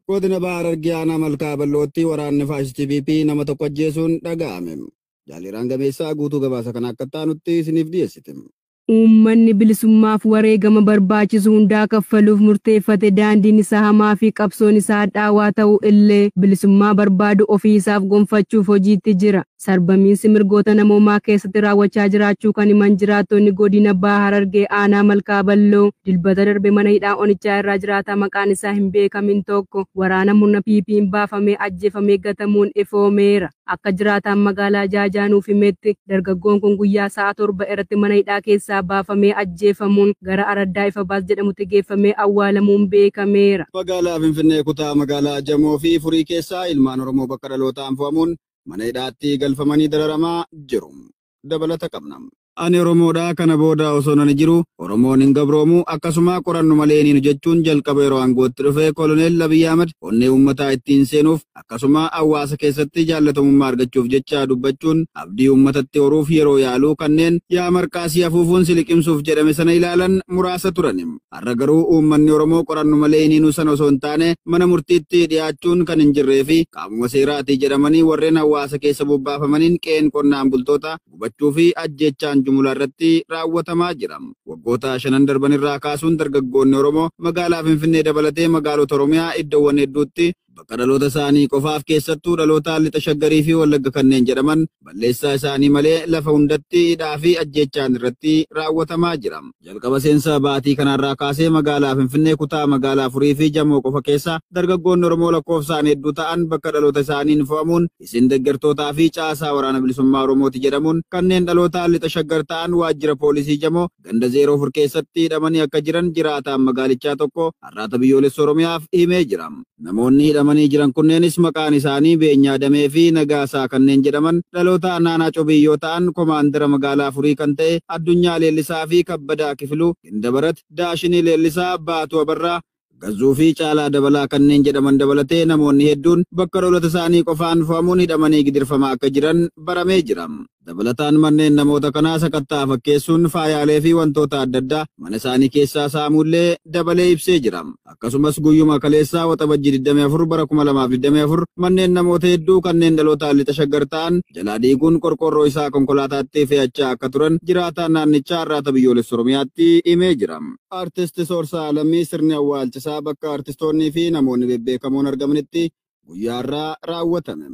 Godina Baar Argiyaanaa Malkaa Bal'ootti waraanni faashistii PP nama tokko ajjeesuun dhaga'ame. Jaaliraan gameessaa guutuu gabaasa kana akka taanutti isiniif dhiyeessite. Uummanni bilisummaaf wareegama barbaachisu hundaa kaffaluuf murteeffate daandiin isaa hamaa fi qabsoon isaa dhaawaa ta'u illee bilisummaa barbaadu ofii isaaf gonfachuuf hojiitti jira. Sarbamiinsi mirgoota namoomaa keessatti raawwachaa jiraachuu kan himan jiraattonni godina Baar Argee aanaa Malkaa Balloo dilbata darbe mana hidhaa Onichaa irraa jiraata maqaan isaa hin beekamin tokko waraana murna PP'n baafamee ajjeefamee gatamuun ifoomeera. Akka jiraataan magaalaa Jaajaanuuf himetti dargaggoon kun guyyaa sa'a 7 irratti mana hidhaa keessaa baafamee ajjeefamuun gara Araddaa Ifabaas jedhamutti geeffamee awwaalamuun beekameera. Magaalaa Finfinnee kutaa magaalaa Jamoo fi Furii keessaa ilmaan Oromoo bakka dhalootaan fo'amuun mana hidhaatti galfamanii dararamaa jiru. Dabalata qabna. Ani Oromoodhaa kana booda osoo nan jiru Oromoon hin gabroomu akkasuma qorannu malee hin jechuun jalqaba yeroo aangootti dhufe Koloneel Abiy Ahmed onnee uummataa ittiin seenuuf akkasuma hawaasa keessatti jaallatamummaa argachuuf jecha dubbachuun abdii uummatatti horuuf yeroo yaaluu kanneen yaa marqaasii afuufuun siliqimsuuf jedhame sana ilaalan muraasa turan. Har'a garuu uummanni Oromoo qorannu malee hin sana osoo hin taane mana murtiitti dhiyaachuun kan hin jirree fi qaamuma seeraatii jedhamanii warreen hawaasa keessa bobbaafamaniin qe'een qonnaan bultoota gubachuu fi ajjechaan jumlaa irratti raawwatamaa jira. Waggoota 5 darban irraa kaasuun dargaggoonni Oromoo magaalaa Finfinnee dabalatee magaalota Oromiyaa iddoowwan hedduutti bakka dhaloota isaanii qofaaf keessattuu dhaloota lixa shaggarii fi wallagga kanneen jedhaman balleessaa isaanii malee lafa hundatti hidhaa fi ajjechaan irratti raawwatamaa jira. Jalqaba seensa baatii kanarraa kaasee magaalaa Finfinnee kutaa magaalaa Furii fi Jamoo qofa keessa dargaggoonni Oromoo lakkoofsaan hedduu ta'an bakka dhaloota isaaniin fo'amuun isin deeggartootaa fi caasaa waraana bilisummaa Oromooti jedhamuun kanneen dhaloota lixa shaggar ta'an waajjira poolisii Jamoo ganda 04 keessatti hidhamanii akka jiran jiraataan magaalichaa tokko har'aata biyyoolessa Oromiyaaf himee jira. Namoonni hidhamanii jiran kunneenis maqaan isaanii Beenyaa Damee fi Nagaasaa kanneen jedhaman dhaloota naannaa Cobiyyoo ta'an komaandara magaalaa Furii kan ta'e Addunyaa Leellisaa fi Kabbadaa Kifiluu Dabarat Daashinii Leellisaa Baatuu Abarraa Gazzuu fi Caalaa Dabalaa kanneen jedhaman dabalatee namoonni hedduun bakka dhaloota isaanii qofaan fo'amuun hidhamanii gidirfamaa akka jiran baramee jira. Dabalataan manneen namoota kanaa sakattaa fakkeessuun faayaalee fi wantoota adda addaa mana isaanii keessaa saamuullee dabalee ibsee jira. Akkasumas guyyuma kaleessaa waxabajjii 24 bara 2024 manneen namoota hedduu kanneen dhaloota lixa shaggar ta'an jalaa diiguun qorqorroo isaa konkolaataatti fe'achaa akka turan jiraataan naannichaa har'aata biyyoolessa Oromiyaatti himee jira. Artisti Soorsaa Lammii sirni awwaalchisaa bakka artistoonnii fi namoonni bebbeekamoon argamanitti guyyaa irraa raawwatame.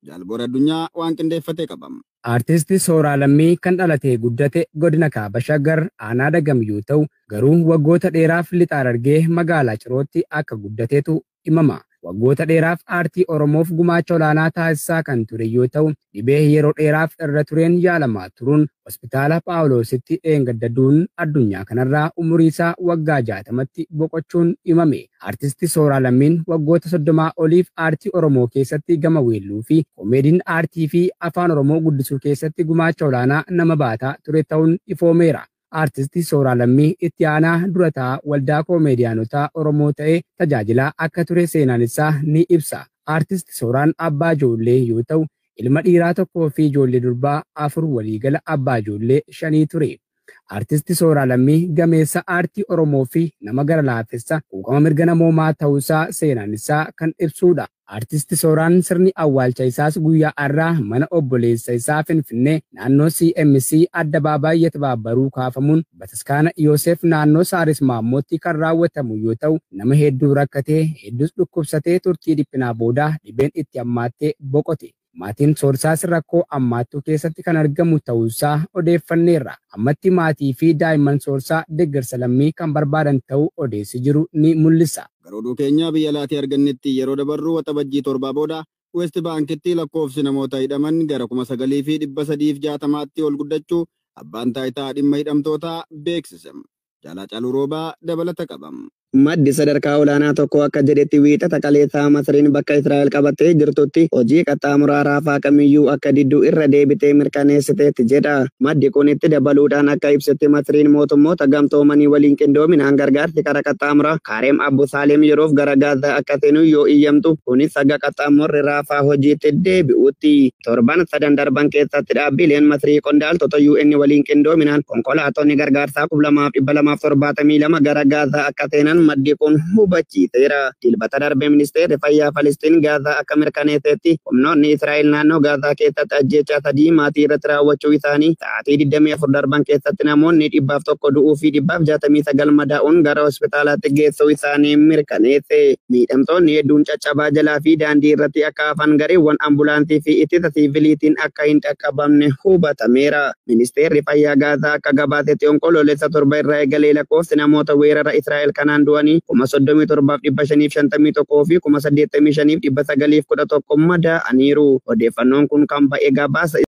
Jaalboora Addunyaa waan qindeeffatee qabam. Artisti Sooraa Lammii kan dhalatee guddate godina Kaaba Shaggar aanaa Dagam yoo ta'u garuu waggoota dheeraaf lixa Harargee magaalaa Cirootti akka guddateetu himama. Waggoota dheeraaf aartii Oromoof gumaacha olaanaa taasisaa kan ture yoo ta'u dhibee yeroo dheeraaf irra tureen yaalamaa turuun hospitaala Phaawulositti dheengaddaduun addunyaa kanarraa umurii isaa waggaa 60tti boqochuun himame. Artisti Sooraa Lammiin waggoota 30 oliif aartii Oromoo keessatti gama weelluu fi koomeediin aartii fi afaan Oromoo guddisuu keessatti gumaacha olaanaa nama baataa ture ta'uun ifoomeera. Artisti Sooraa Lammii itti aanaa durataa waldaa koomeediyaanotaa Oromoo ta'ee tajaajilaa akka ture seenaan isaa ni ibsa. Artisti Sooraan abbaa ijoollee yoo ta'u ilma dhiiraa tokkoo fi ijoollee durbaa 4 waliigala abbaa ijoollee 5 ture. Artisti Sooraa Lammii gameessa aartii Oromoo fi nama gara laafessa quuqama mirga namoomaa ta'uusaa seenaan isaa kan ibsudha. Artisti Sooraan sirni awwaalcha isaas guyyaa har'aa mana obboleessa isaa Finfinnee naannoo CMC Addabaabaayii Yetbaabbaruu kaafamuun bataskaana Yoosef naannoo Saaris Maammootti kan raawwatamu yoo ta'u nama hedduu rakkatee hedduus dhukkubsatee turtii dhiphinaa booda dhibeen itti hammaattee boqote. Maatiin Soorsaas rakkoo ammaattuu keessatti kan argamu ta'uusaa odeeffanneerra. Ammatti maatii fi daa'imman Soorsaa deeggarsa lammii kan barbaadan ta'uu odeessi jiru ni mul'isa. Garuu keenya biyya laatii argannetti yeroo dabarru waxabajjii 7 booda West Baankitti lakkoofsi namoota hidhaman gara 9,360tti ol guddachuu abbaan taayitaa dhimma hidhamtootaa beeksise. Jaalaa Caaluu Roobaa dabalata qabam. Maddi sadarkaa olaanaa tokko akka jedhetti wiixata kaleessaa Masriin bakka Israa'el qabattee jirtutti hojii qaxxaamuraa raafaa kamiyyuu akka didduu irra deebitee mirkaneessiteetti jedha. Maddi kun itti dabaluudhaan akka ibsetti Masriin mootummoota gamtoomanii waliin qindoominaan gargaarti karaa qaxxaamuraa Kaareem Abbu Saalem yeroof gara Gaazaa akka seenu yoo iyyamtu kunis haga qaxxaamurri raafaa hojiitti deebi'utti. Torban 3 darban keessatti dhaabbileen Masrii qondaaltota UN waliin qindoominaan konkolaattonni gargaarsaa 2,272 gara Gaazaa akka seenan maddi kun hubachiiseera. Dilbata darbe ministeerri fayyaa Falastiin Gaazaa akka mirkaneessetti humnoonni Israa'el naannoo Gaazaa keessatti ajjeechaa 3 maatii irratti raawwachuu isaanii sa'aatii 24 darban keessatti namoonni 101 du'uu fi 169 madaa'uun gara hospitaalaatti geessuu isaanii mirkaneesse. Miidhamtoonni hedduun caccabaa jalaa fi daandii irratti akka hafan gareewwan ambulaansii fi ittisa siviiliitiin akka hin dhaqqabamne hubatameera. Ministeerri fayyaa Gaazaa akka gabaasetti onkoloolessa 7 irraa eegalee lakkoofsi namoota weerara Israa'el kanaan du'anii 37,551 fi 85,911 madaa'aniiru. Odeeffannoon kun kan ba'e gabaasa